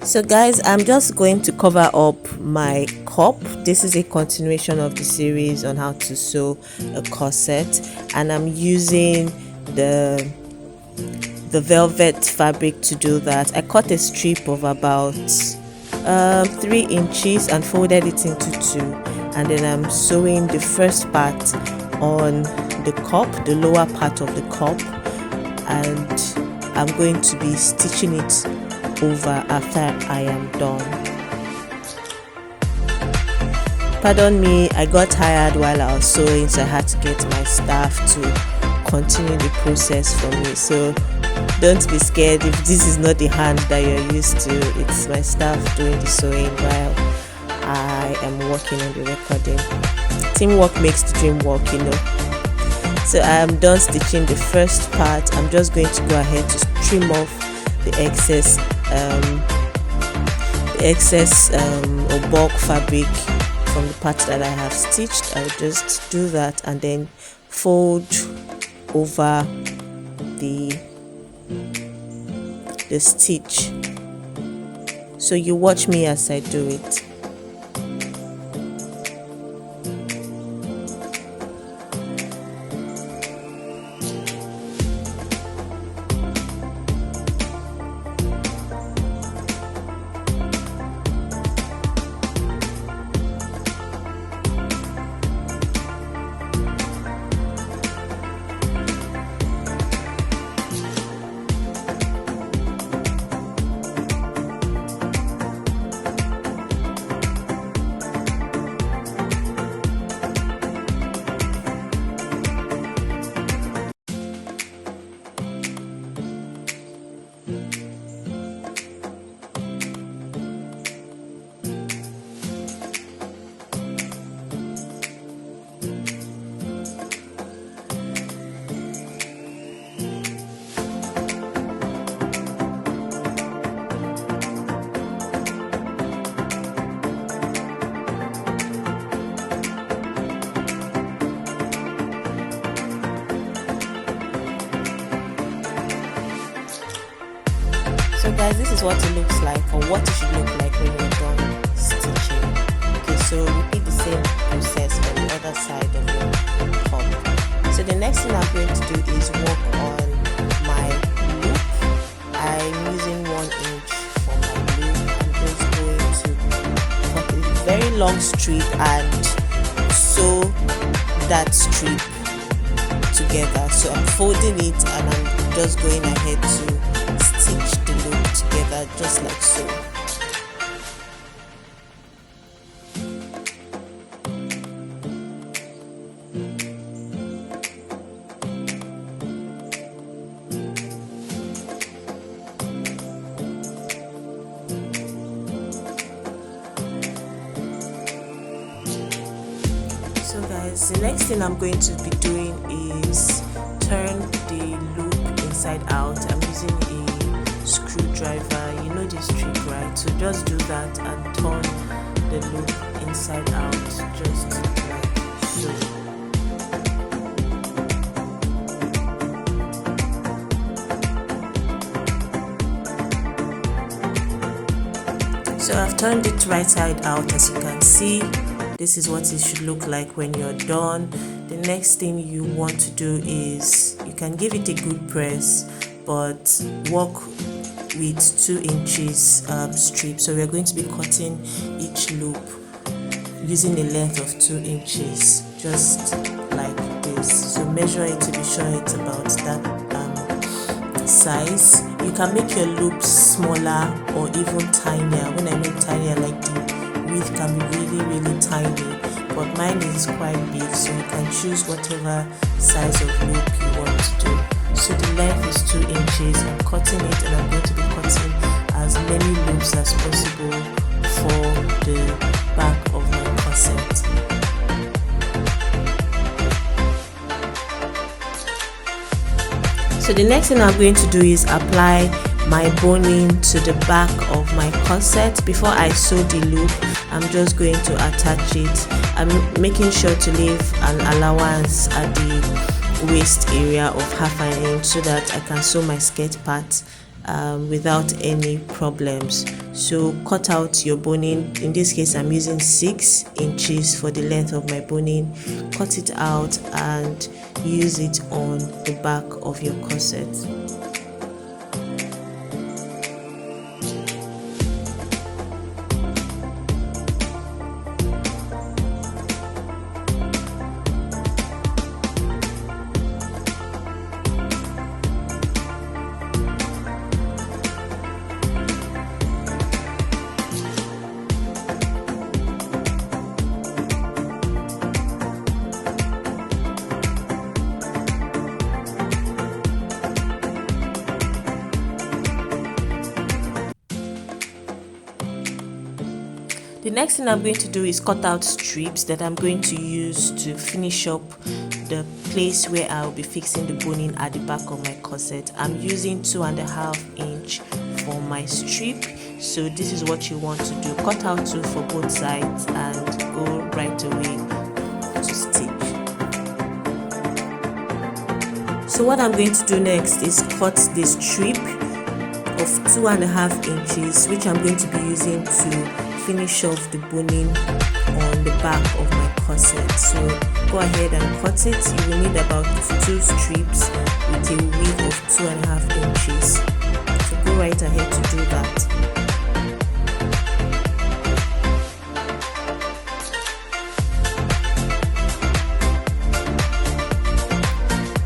So guys, I'm just going to cover up my cup. This is a continuation of the series on how to sew a corset, and I'm using the velvet fabric to do that. I cut a strip of about 3 inches and folded it into two, and then I'm sewing the first part on the cup, the lower part of the cup, and I'm going to be stitching it over after I am done. Pardon me, I got tired while I was sewing, so I had to get my staff to continue the process for me. So don't be scared if this is not the hand that you're used to. It's my staff doing the sewing while I am working on the recording. Teamwork makes the dream work, you know. So I am done stitching the first part. I'm just going to go ahead to trim off the excess or bulk fabric from the part that I have stitched. I'll just do that and then fold over the stitch. So you watch me as I do it. So guys, this is what it looks like, or what it should look like when you're done stitching. Okay, so repeat the same process on the other side of your cup. So the next thing I'm going to do is work on my loop. I'm using 1 inch for my loop. I'm just going to cut a very long strip and sew that strip together. So I'm folding it and I'm just going ahead to stitch the loop together just like so. So guys, the next thing I'm going to be doing is turn the loop inside out. I'm using a screwdriver. You know this trick, right? So just do that and turn the loop inside out just like so. So I've turned it right side out. As you can see, this is what it should look like when you're done. The next thing you want to do is, you can give it a good press, but work with 2 inches strip. So we're going to be cutting each loop using a length of 2 inches, just like this. So measure it to be sure it's about that size. You can make your loops smaller or even tinier. When I mean tinier, like the width can be really tiny, but mine is quite big, so you can choose whatever size of loop you want to do. So the length is 2 inches. I'm cutting it, and I'm going to be cutting as many loops as possible for the back of my corset. So the next thing I'm going to do is apply my boning to the back of my corset. Before I sew the loop, I'm just going to attach it. I'm making sure to leave an allowance at the waist area of half an inch so that I can sew my skirt part without any problems. So cut out your boning. In this case, I'm using 6 inches for the length of my boning. Cut it out and use it on the back of your corset. The next thing I'm going to do is cut out strips that I'm going to use to finish up the place where I'll be fixing the boning at the back of my corset. I'm using 2.5 inch for my strip, so this is what you want to do. Cut out 2 for both sides and go right away to stitch. So what I'm going to do next is cut the strip of 2.5 inches, which I'm going to be using to finish off the boning on the back of my corset. So go ahead and cut it. You will need about 2 strips with a width of 2.5 inches. So go right ahead to do that.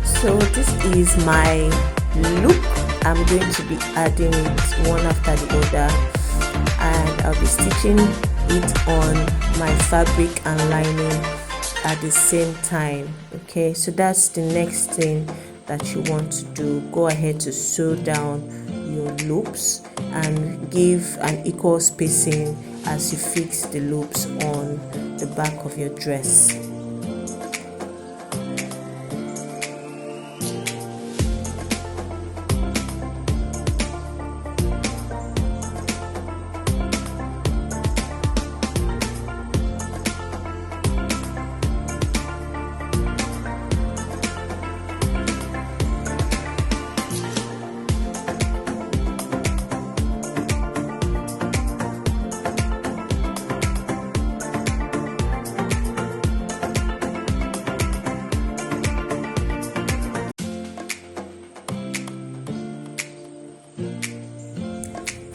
So this is my look. I'm going to be adding it one after the other, and I'll be stitching it on my fabric and lining at the same time. Okay, so that's the next thing that you want to do. Go ahead to sew down your loops and give an equal spacing as you fix the loops on the back of your dress.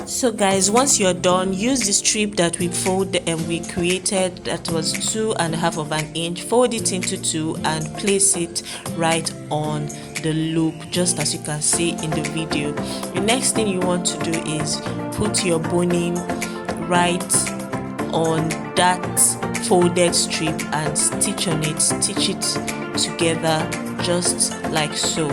So guys, once you're done, use the strip that we created that was 2.5 inch, fold it into 2 and place it right on the loop, just as you can see in the video. The next thing you want to do is put your boning right on that folded strip and stitch on it. Stitch it together just like so.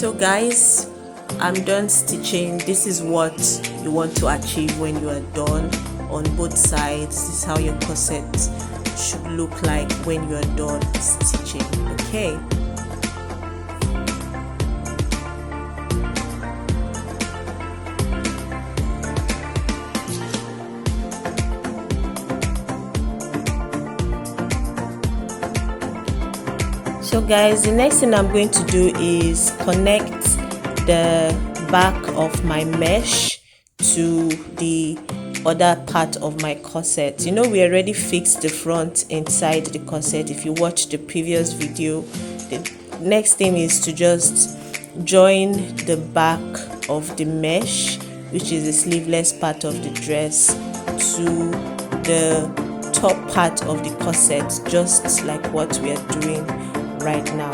So guys, I'm done stitching. This is what you want to achieve when you are done on both sides. This is how your corset should look like when you are done stitching. Okay. So guys, the next thing I'm going to do is connect the back of my mesh to the other part of my corset. You know, we already fixed the front inside the corset. If you watched the previous video, the next thing is to just join the back of the mesh, which is the sleeveless part of the dress, to the top part of the corset, just like what we are doing right now.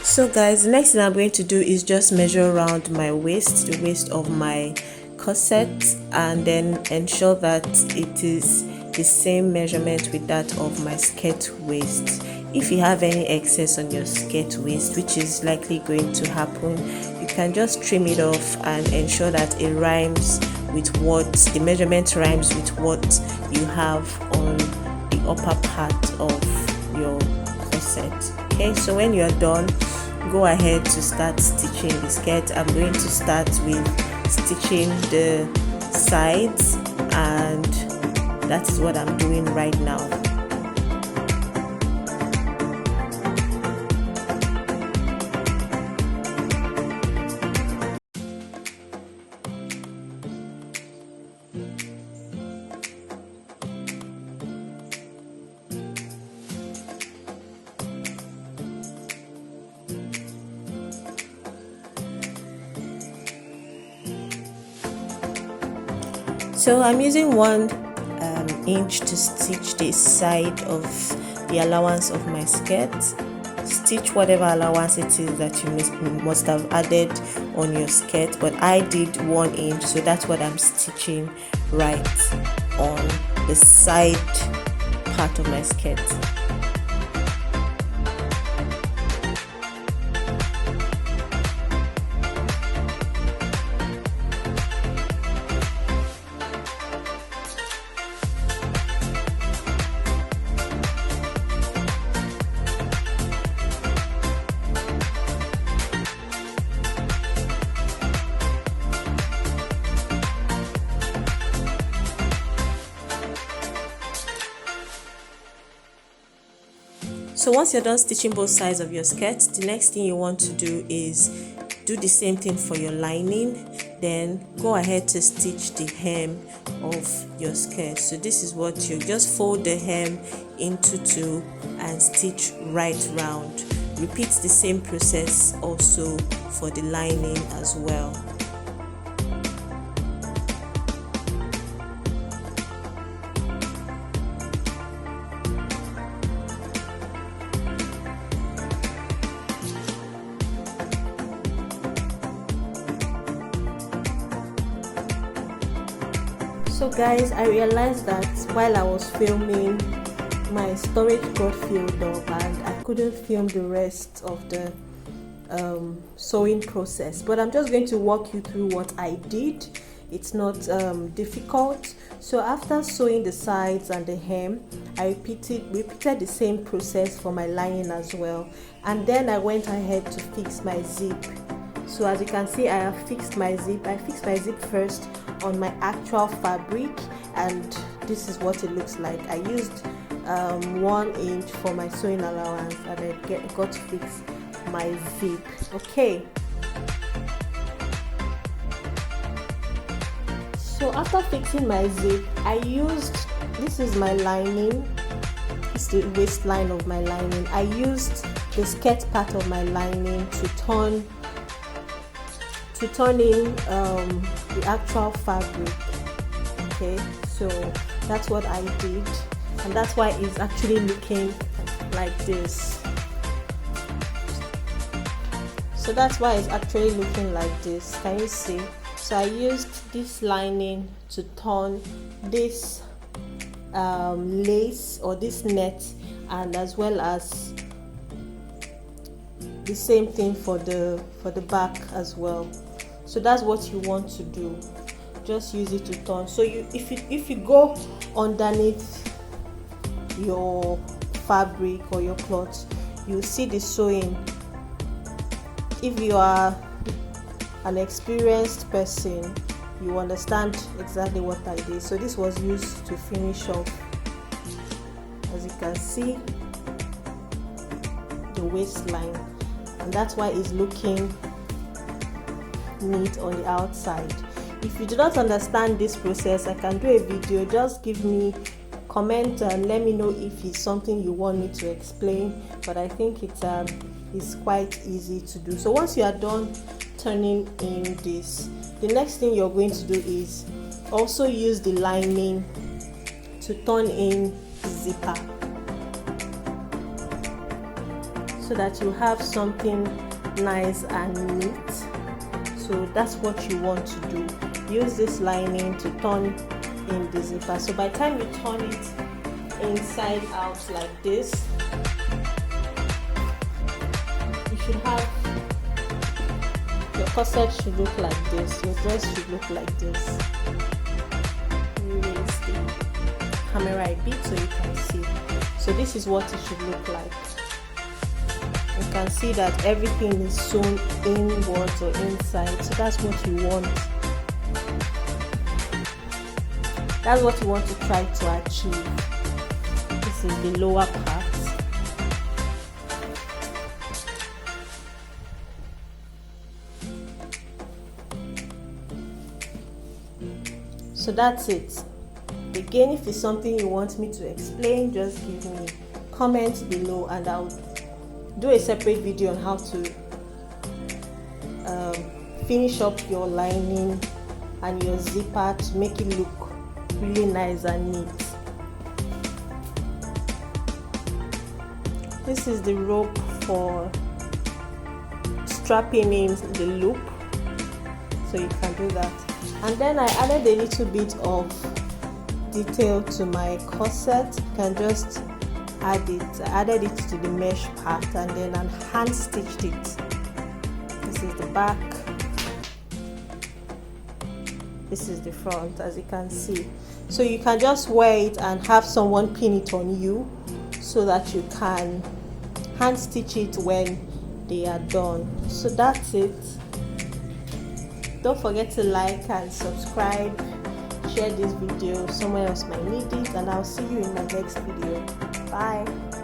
So guys, the next thing I'm going to do is just measure around my waist, the waist of my corset, and then ensure that it is the same measurement with that of my skirt waist. If you have any excess on your skirt waist, which is likely going to happen, you can just trim it off and ensure that it rhymes with what the measurement rhymes with what you have on the upper part of your corset. Okay, so when you're done, go ahead to start stitching the skirt. I'm going to start with stitching the sides, and that is what I'm doing right now. So I'm using 1 inch to stitch the side of the allowance of my skirt. Stitch whatever allowance it is that you must have added on your skirt, but I did 1 inch, so that's what I'm stitching right on the side part of my skirt. So once you're done stitching both sides of your skirt, the next thing you want to do is do the same thing for your lining. Then go ahead to stitch the hem of your skirt. So this is what you just fold the hem into two and stitch right round. Repeat the same process also for the lining as well. So guys, I realized that while I was filming, my storage got filled up and I couldn't film the rest of the sewing process, but I'm just going to walk you through what I did. It's not difficult. So after sewing the sides and the hem, I repeated the same process for my lining as well, and then I went ahead to fix my zip. So as you can see, I have fixed my zip. I fixed my zip first on my actual fabric, and this is what it looks like. I used 1 inch for my sewing allowance, and I got to fix my zip. Okay, so after fixing my zip, I used, this is my lining, this is the waistline of my lining. I used the skirt part of my lining to turn in the actual fabric. Okay, so that's what I did, and that's why it's actually looking like this. So that's why it's actually looking like this. Can you see? So I used this lining to turn this lace or this net, and as well as the same thing for the back as well. So that's what you want to do. Just use it to turn. So if you go underneath your fabric or your cloth, you'll see the sewing. If you are an experienced person, you understand exactly what I did. So this was used to finish off, as you can see, the waistline, and that's why it's looking neat on the outside. If you do not understand this process, I can do a video. Just give me a comment and let me know if it's something you want me to explain, but I think it's quite easy to do. So once you are done turning in this, the next thing you're going to do is also use the lining to turn in the zipper, so that you have something nice and neat. So that's what you want to do. Use this lining to turn in the zipper. So by the time you turn it inside out like this, you should have, your corset should look like this, your dress should look like this. You will see camera a bit so you can see. So this is what it should look like. You can see that everything is sewn inwards or inside. So that's what you want. That's what you want to try to achieve. This is the lower part. So that's it. Again, if it's something you want me to explain, just give me comments below and I'll do a separate video on how to finish up your lining and your zipper to make it look really nice and neat. This is the rope for strapping in the loop, so you can do that. And then I added a little bit of detail to my corset, you can just add it. I added it to the mesh part and then I hand stitched it. This is the back, this is the front, as you can see. So you can just wear it and have someone pin it on you so that you can hand stitch it when they are done. So that's it. Don't forget to like and subscribe, share this video, someone else might need it, and I'll see you in my next video. Bye.